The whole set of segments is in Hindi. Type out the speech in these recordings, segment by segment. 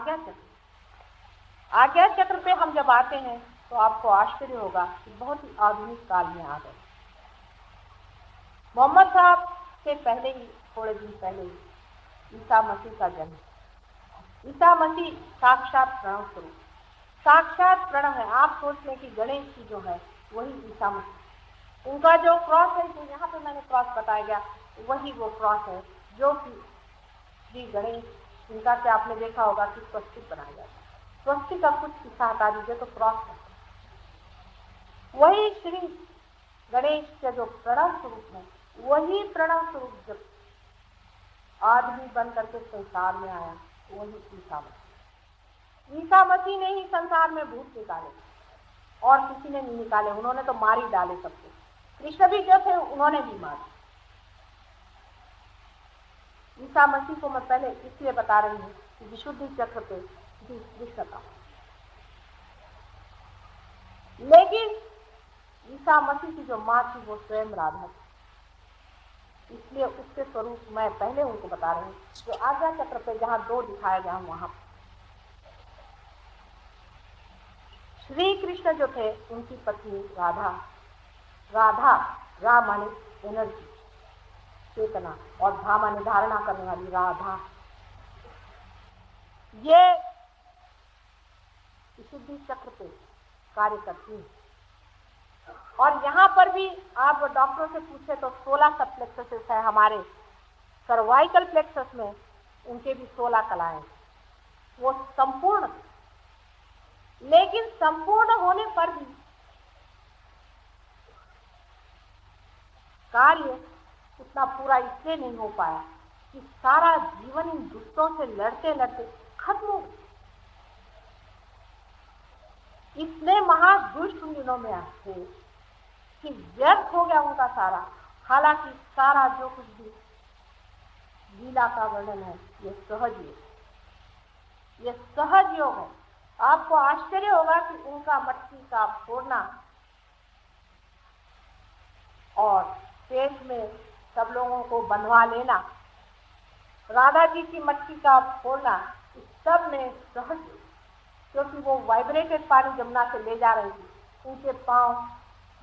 आज्ञा चक्र। आज्ञा चक्र पे हम जब आते हैं तो आपको आश्चर्य होगा कि बहुत ही आधुनिक काल में आ गए। मोहम्मद साहब से पहले ही, थोड़े दिन पहले ही ईसा मसीह का जन्म। ईसा मसीह साक्षात प्रणव स्वरूप, साक्षात प्रणव है। आप सोच लें कि गणेश जी जो है वही ईसा मसीह, उनका जो क्रॉस है, जो यहाँ पे मैंने क्रॉस बताया गया, वही वो क्रॉस है जो कि श्री गणेश, जिनका कि आपने देखा होगा कि स्वस्तिक बनाया जाता है। स्वस्तिक का कुछ हिस्सा हटा दीजिए तो क्रॉस है। वही श्री गणेश का जो प्रणव स्वरूप है, वही प्रणव स्वरूप जब आदमी बन करके संसार में आया, वही ईसा मसीह। ईसा मसीह ने ही संसार में भूत निकाले और किसी ने नहीं निकाले, उन्होंने तो मार ही डाले सबको। कृष्ण भी जो थे उन्होंने भी मारा। ईसा मसीह को मैं पहले इसलिए बता रही हूँ कि विशुद्धि चक्र पे कृष्ण था, लेकिन ईसा मसीह की जो माँ थी वो स्वयं राधा थी, इसलिए उसके स्वरूप मैं पहले उनको बता रही हूँ। जो आज्ञा चक्र पे जहाँ 2 दिखाया गया वहां श्री कृष्ण जो थे, उनकी पत्नी राधा, रा माने एनर्जी, चेतना, और धा माने धारणा करने वाली राधा, ये विशुद्धि चक्र पे कार्य करती है। और यहाँ पर भी आप डॉक्टरों से पूछे तो 16 सब प्लेक्सस है हमारे सर्वाइकल प्लेक्सस में, उनके भी 16 कलाएं, वो संपूर्ण, लेकिन संपूर्ण होने पर भी कार्य उतना पूरा इसलिए नहीं हो पाया कि सारा जीवन इन दुष्टों से लड़ते लड़ते खत्म हो। इतने महादुष्ट उन दिनों में थे कि व्यर्थ हो गया उनका सारा। हालांकि सारा जो कुछ भी लीला का वर्णन है ये सहज योग, ये सहज योग है। आपको आश्चर्य होगा कि उनका मटकी का फोड़ना और पेट में सब लोगों को बंधवा लेना, राधा जी की मटकी का फोड़ना, इस सब में सहज, क्योंकि वो वाइब्रेटेड पानी जमुना से ले जा रही थी। उनके पांव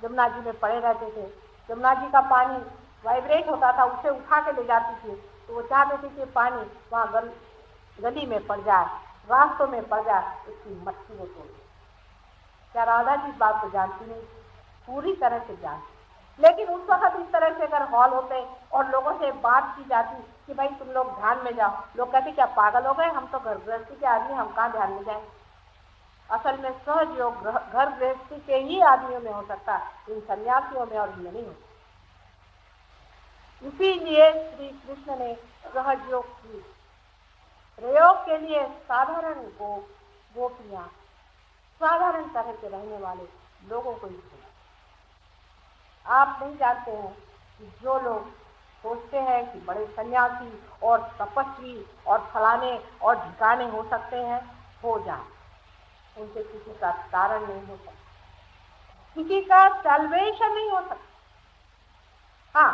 जमुना जी में पड़े रहते थे, जमुना जी का पानी वाइब्रेट होता था, उसे उठा के ले जाती थी। तो वो चाहते थे कि पानी वहाँ गली में पड़ जाए, रास्तों में पड़ जाए, उसकी मटकी वो तोड़। क्या राधा जी इस बात को जानती नहीं? पूरी तरह से जानती। लेकिन उस वक्त इस तरह से अगर हॉल होते और लोगों से बात की जाती कि भाई तुम लोग ध्यान में जाओ, लोग कहते क्या पागल हो गए, हम तो घर गृहस्थी के आदमी, हम कहाँ ध्यान में जाए। असल में सहज योग घर गृहस्थी के ही आदमियों में हो सकता है, इन सन्यासियों में और इनमें नहीं होता। इसीलिए श्री कृष्ण ने सहज योग की प्रयोग के लिए साधारण गोपियां, साधारण तरह के रहने वाले लोगों को ही चुना। आप नहीं जानते हैं कि जो लोग सोचते हैं कि बड़े सन्यासी और तपस्वी और फलाने और ढिकाने हो सकते हैं, हो जाए, उनसे किसी का तारण नहीं हो सकता, किसी का सैल्वेशन नहीं हो सकता। हाँ,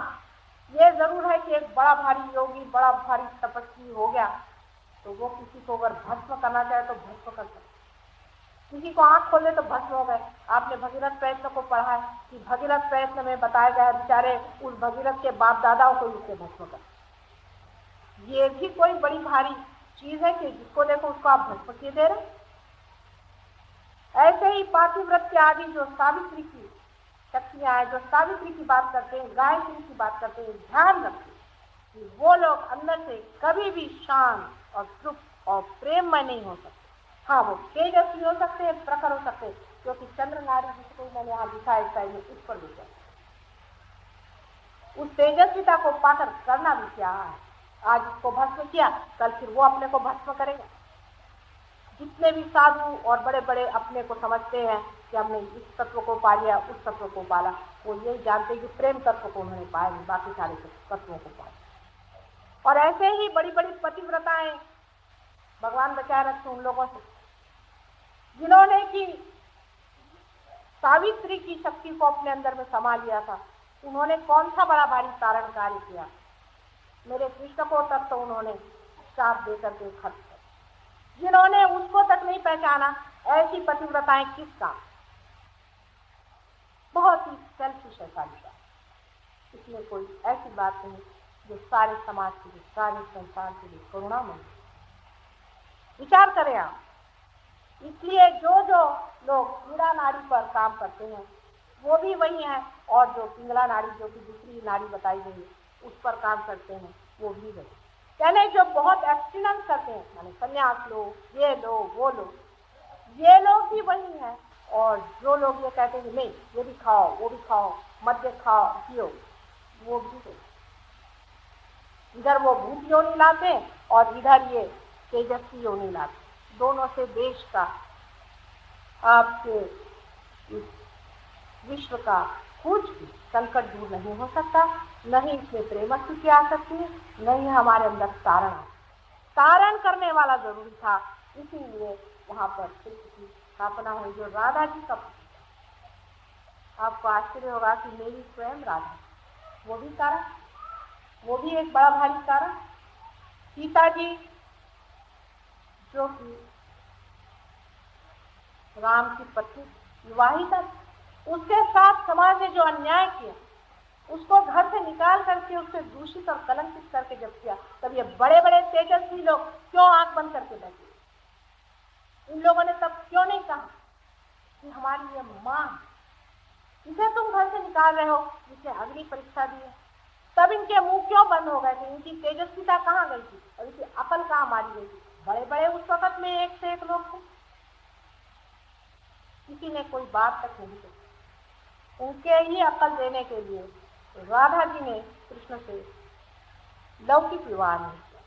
ये जरूर है कि एक बड़ा भारी योगी, बड़ा भारी तपस्वी हो गया तो वो किसी को अगर भस्म करना चाहे तो भस्म कर सकता, किसी को आंख खोले तो भस्म हो गए। आपने भगीरथ प्रयत्न को पढ़ा है कि भगीरथ प्रयत्न में बताया गया बेचारे उस भगीरथ के बाप दादाओं को उससे भस्म कर। ये भी कोई बड़ी भारी चीज है कि जिसको देखो उसको आप भस्म किए दे रहे। ऐसे ही पातिव्रत के आदि जो सावित्री की शक्तियां हैं, जो सावित्री की बात करते हैं, गायत्री की बात करते हैं, ध्यान रखें कि वो लोग अंदर से कभी भी शांत और तृप्त और प्रेममय नहीं हो सकते। हाँ, वो तेजस्वी हो सकते हैं, प्रखर हो सकते हैं, क्योंकि चंद्र नारी जिसको मैंने यहाँ दिखा इस साइड में, उस पर विचार, उस तेजस्विता को पाकर करना भी क्या है। आज उसको भस्म किया, कल फिर वो अपने को भस्म करेगा। जितने भी साधु और बड़े बड़े अपने को समझते हैं कि हमने इस तत्व को पा लिया, उस तत्व को पाला, वो यही जानते हैं कि प्रेम तत्व को उन्होंने पाया नहीं, बाकी सारे तत्वों को पाया। और ऐसे ही बड़ी बड़ी पतिव्रताएं, भगवान बचाए रखे उन लोगों से जिन्होंने कि सावित्री की शक्ति को अपने अंदर में समा लिया था। उन्होंने कौन सा बड़ा भारी तारण कार्य किया? मेरे कृष्ण को तब तो उन्होंने शाप देकर के खत्म, जिन्होंने पहचाना ऐसी पतिव्रताएं किस काम, बहुत ही सेल्फिश है सारी बात। इसमें कोई ऐसी बात नहीं जो सारे समाज के लिए, सारे संसार के लिए करुणामय। विचार करें आप। इसलिए जो जो लोग पीड़ा नाड़ी पर काम करते हैं वो भी वही हैं, और जो पिंगला नाड़ी, जो कि दूसरी नाड़ी बताई गई उस पर काम करते हैं, वो भी वही। यानी जो बहुत एब्स्टिनेंस करते हैं, माने संन्यास लो, ये लो, वो लो, ये लोग भी वही हैं। और जो लोग ये कहते हैं नहीं ये भी खाओ, वो भी खाओ, मद्य खाओ, पियो, वो भी वही। इधर वो भूत योनि लाते और इधर ये तेजस्वी योनि लाते। दोनों से देश का, आपके विश्व का कुछ भी संकट दूर नहीं हो सकता, न ही इसमें प्रेमस्ती की आ सकती है, न ही हमारे अंदर तारण करने वाला जरूरी था। इसीलिए वहां पर शिल्प की स्थापना हुई, जो राधा जी का। आपको आश्चर्य होगा कि मेरी स्वयं राधा, वो भी कारण, वो भी एक बड़ा भारी कारण। सीता जी जो कि राम की पत्नी विवाहिता, उसके साथ समाज ने जो अन्याय किया, उसको घर से निकाल करके उसे दूषित और कलंकित करके जब किया, तब ये बड़े बड़े तेजस्वी लोग क्यों आंख बंद करके बैठे? इन लोगों ने तब क्यों नहीं कहा कि हमारी ये मां, इसे तुम घर से निकाल रहे हो, जिसने अग्नि परीक्षा दी है? तब इनके मुंह क्यों बंद हो गए थे? इनकी तेजस्विता कहाँ गई थी और इनकी अकल कहाँ मारी गई थी? बड़े बड़े उस वक्त में एक से एक लोग थे, किसी ने कोई बात तक नहीं कही। उनके ही अकल देने के लिए राधा जी ने कृष्ण से लौकिक विवाह नहीं किया,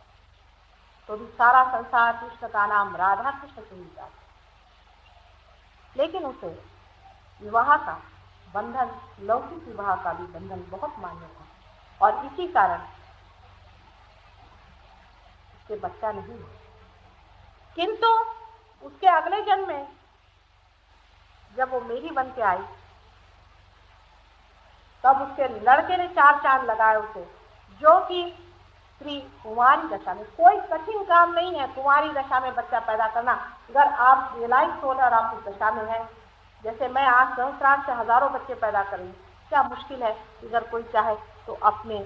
तो भी सारा संसार कृष्ण का नाम राधा कृष्ण से ही जाता, लेकिन उसे विवाह का बंधन, लौकिक विवाह का भी बंधन बहुत मान्य था, और इसी कारण उसके बच्चा नहीं हुआ। किंतु उसके अगले जन्म में जब वो मेरी बन के आई, तब उसके लड़के ने 4 चांद लगाए उसे, जो कि स्त्री कुमारी दशा में, कोई कठिन काम नहीं है कुमारी दशा में बच्चा पैदा करना। अगर आप रियलाइज हो और आप उस दशा में हैं, जैसे मैं आज सहस्रार से हजारों बच्चे पैदा करूंगी, क्या मुश्किल है? अगर कोई चाहे तो अपने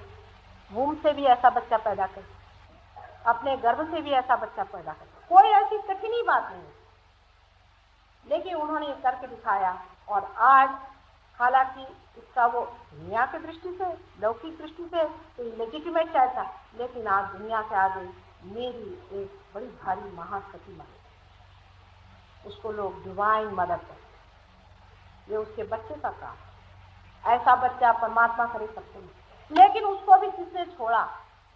वूम्ब से भी ऐसा बच्चा पैदा करे, अपने गर्भ से भी ऐसा बच्चा पैदा करे, कोई ऐसी कठिन ही बात नहीं। लेकिन उन्होंने ये करके दिखाया, और आज हालांकि इसका वो दुनिया की दृष्टि से, लौकिक दृष्टि से तो लेजिटिमेट चाहता, लेकिन आज दुनिया से आगे मेरी एक बड़ी भारी महासती माँ, उसको लोग डिवाइन मदर कहते। ये उसके बच्चे का काम। ऐसा बच्चा परमात्मा करे सकते नहीं, लेकिन उसको भी किसने छोड़ा?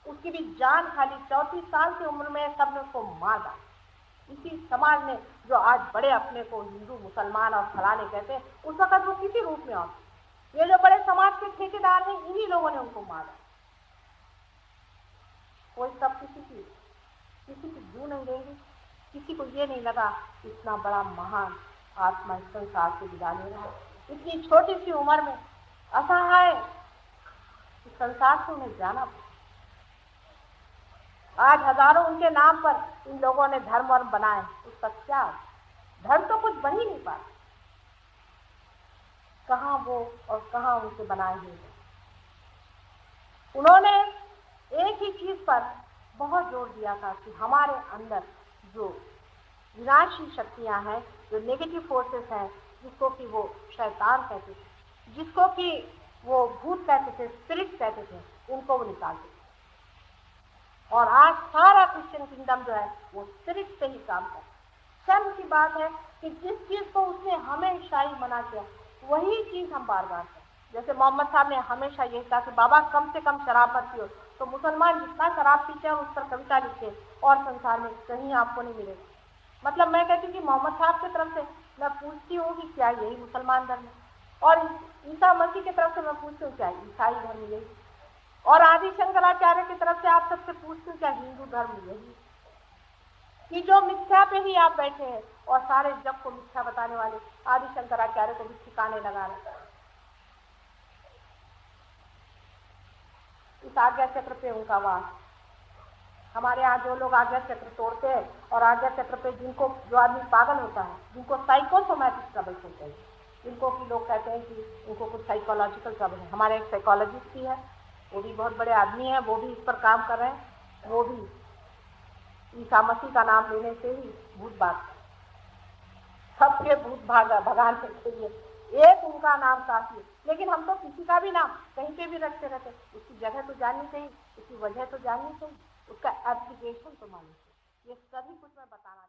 उसकी भी जान खाली। 34 साल की उम्र में सबने उसको मार डाला। इसी समाज ने, जो आज बड़े अपने को हिंदू, मुसलमान और फलाने कहते हैं, उस वक्त वो किसी रूप में और ये जो बड़े समाज के ठेकेदार हैं, इन्हीं लोगों ने उनको मारा। कोई सब किसी की जू नहीं देंगे। किसी को ये नहीं लगा इतना बड़ा महान आत्मा इस संसार से विदा ले रहा है, इतनी छोटी सी उम्र में असहाय इस संसार से उन्हें जाना। आज हजारों उनके नाम पर इन लोगों ने धर्म वर्म बनाए, उसका क्या? धर्म तो कुछ बन ही नहीं पाता। कहाँ वो और कहाँ उनसे बनाए हुए। उन्होंने एक ही चीज पर बहुत जोर दिया था कि हमारे अंदर जो विनाशी शक्तियां हैं, जो नेगेटिव फोर्सेस हैं, जिसको कि वो शैतान कहते थे, जिसको कि वो भूत कहते थे, स्पिरिट कहते थे, उनको वो निकालते थे। और आज सारा क्रिश्चियन किंगडम जो है वो स्पिरिट से ही काम करता है। शर्म की बात है कि जिस चीज को उसने हमेशा ही मना किया, वही चीज हम बार बार करें। जैसे मोहम्मद साहब ने हमेशा यही कहा कि बाबा कम से कम शराब मत पियो, तो मुसलमान जितना शराब पीते हैं उस पर कविता लिखते और संसार में कहीं आपको नहीं मिलेगा। मतलब मैं कहती हूँ कि मोहम्मद साहब की तरफ से मैं पूछती हूँ कि क्या यही मुसलमान धर्म है, और ईसा मसीह की तरफ से मैं पूछती हूँ क्या ईसाई धर्म यही, और आदि शंकराचार्य की तरफ से आप सबसे पूछती हूँ क्या हिंदू धर्म यही? कि जो मिथ्या पे ही आप बैठे हैं और सारे जग को मिथ्या बताने वाले आदि शंकराचार्य को भी ठिकाने लगा रहे। इस आज्ञा चक्र पे उनका वास, हमारे यहाँ जो लोग आज्ञा चक्र तोड़ते हैं और आज्ञा चक्र पे जिनको जो आदमी पागल होता है, जिनको साइकोसोमैटिक ट्रबल होते हैं, जिनको कि लोग कहते हैं कि उनको कुछ साइकोलॉजिकल ट्रबल है। हमारे एक साइकोलॉजिस्ट भी है, वो भी बहुत बड़े आदमी हैं, वो भी इस पर काम कर रहे हैं। वो भी ईसा मसीह का नाम लेने से ही भूत भाग, सबके भूत भगाने के लिए एक उनका नाम काफी है। लेकिन हम तो किसी का भी नाम कहीं पे भी रखते रहते, उसकी जगह तो जाननी चाहिए, उसकी वजह तो जाननी चाहिए, उसका एप्लीकेशन तो मालूम चाहिए। ये सभी कुछ मैं बताना